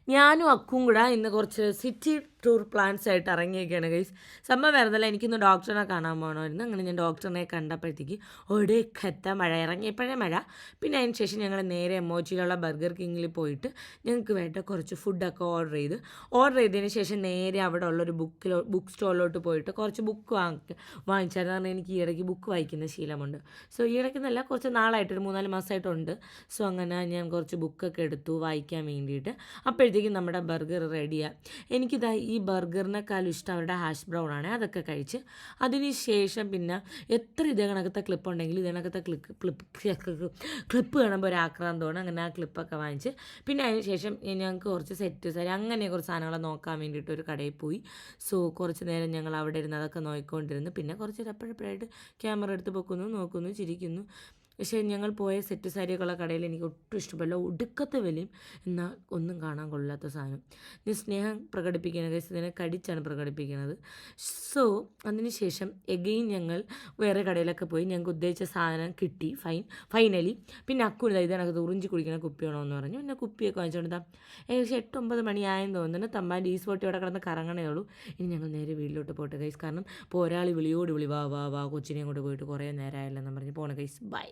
ഞാനും അക്കും കൂടെ ഇന്ന് കുറച്ച് സിറ്റി ടൂർ പ്ലാൻസ് ആയിട്ട് ഇറങ്ങിയൊക്കെയാണ് ഗൈസ്. സംഭവം വരുന്നില്ല, എനിക്കിന്ന് ഡോക്ടറിനെ കാണാൻ പോകണമായിരുന്നു. അങ്ങനെ ഞാൻ ഡോക്ടറിനെ കണ്ടപ്പോഴത്തേക്ക് ഒടുക്കത്ത മഴ, ഇറങ്ങിയപ്പോഴേ മഴ. പിന്നെ അതിന് ശേഷം ഞങ്ങൾ നേരെ എമോജിയിലുള്ള ബർഗർ കിങ്ങിൽ പോയിട്ട് ഞങ്ങൾക്ക് വേണ്ട കുറച്ച് ഫുഡൊക്കെ ഓർഡർ ചെയ്തതിന് ശേഷം നേരെ അവിടെ ഉള്ളൊരു ബുക്ക് സ്റ്റോളിലോട്ട് പോയിട്ട് കുറച്ച് ബുക്ക് വാങ്ങിച്ചായിരുന്നു. കാരണം എനിക്ക് ഈ ഇടയ്ക്ക് ബുക്ക് വായിക്കുന്ന ശീലമുണ്ട്. സോ ഈ ഇടയ്ക്കെന്നല്ല, കുറച്ച് നാളായിട്ട്, ഒരു 3-4 മാസമായിട്ടുണ്ട്. സോ അങ്ങനെ ഞാൻ കുറച്ച് ബുക്കൊക്കെ എടുത്തു വായിക്കാൻ വേണ്ടിയിട്ട്. അപ്പോഴത്തേക്കും നമ്മുടെ ബർഗർ റെഡിയാണ്. എനിക്കിതാ ഈ ബർഗറിനേക്കാളും ഇഷ്ടം അവരുടെ ഹാഷ് ബ്രൗൺ ആണ്. അതൊക്കെ കഴിച്ച് അതിന് ശേഷം പിന്നെ എത്ര ഇതിനകത്തെ ക്ലിപ്പ് ഉണ്ടെങ്കിലും ഇതിനകത്തെ ക്ലിപ്പ് കാണുമ്പോൾ ഒരു ആക്രാന്തമാണ്. അങ്ങനെ ആ ക്ലിപ്പൊക്കെ വാങ്ങിച്ച് പിന്നെ അതിന് ശേഷം ഞങ്ങൾക്ക് കുറച്ച് സെറ്റ് സാരി അങ്ങനെ കുറച്ച് സാധനങ്ങൾ നോക്കാൻ വേണ്ടിയിട്ട് ഒരു കടയിൽ പോയി. സോ കുറച്ച് നേരം ഞങ്ങൾ അവിടെ ഇരുന്ന് അതൊക്കെ നോക്കിക്കൊണ്ടിരുന്നു. പിന്നെ കുറച്ച് എപ്പോഴെപ്പോഴായിട്ട് ക്യാമറ എടുത്ത് പൊക്കുന്നു, നോക്കുന്നു, ചിരിക്കുന്നു. പക്ഷേ ഞങ്ങൾ പോയ സെറ്റ് സാരിയൊക്കെയുള്ള കടയിൽ എനിക്ക് ഒട്ടും ഇഷ്ടപ്പെടില്ല. ഒടുക്കത്തെ വിലയും, എന്നാൽ ഒന്നും കാണാൻ കൊള്ളാത്ത സാധനം. ഞാൻ സ്നേഹം പ്രകടിപ്പിക്കുന്നത് കേസ് ഇതിനെ കടിച്ചാണ് പ്രകടിപ്പിക്കുന്നത്. സോ അതിന് ശേഷം എഗെയിൻ ഞങ്ങൾ വേറെ കടയിലൊക്കെ പോയി. ഞങ്ങൾക്ക് ഉദ്ദേശിച്ച സാധനം കിട്ടി ഫൈനലി. പിന്നെ അക്കുനിതാ ഇതിനകത്ത് ഉറിഞ്ചി കുടിക്കുന്ന കുപ്പി വേണമെന്ന് പറഞ്ഞു. പിന്നെ കുപ്പിയൊക്കെ വാങ്ങിച്ചുകൊണ്ടാ ഏകദേശം 8-9 മണിയായെന്ന് തോന്നുന്നു. തമ്പാൻ്റെ ഈ സ്പോട്ടി അവിടെ കിടന്ന് കറങ്ങണേ ഉള്ളൂ. ഇനി ഞങ്ങൾ നേരെ വീട്ടിലോട്ട് പോട്ടെ ഗൈസ്. കാരണം ഇപ്പോൾ ഒരാൾ വിളിയോട് വിളി വാ വാ വാ കൊച്ചിനെയും കൊണ്ട് പോയിട്ട് കുറേ നേരമായല്ലോ എന്ന് പറഞ്ഞ് പോണ ഗൈസ്. ബൈ.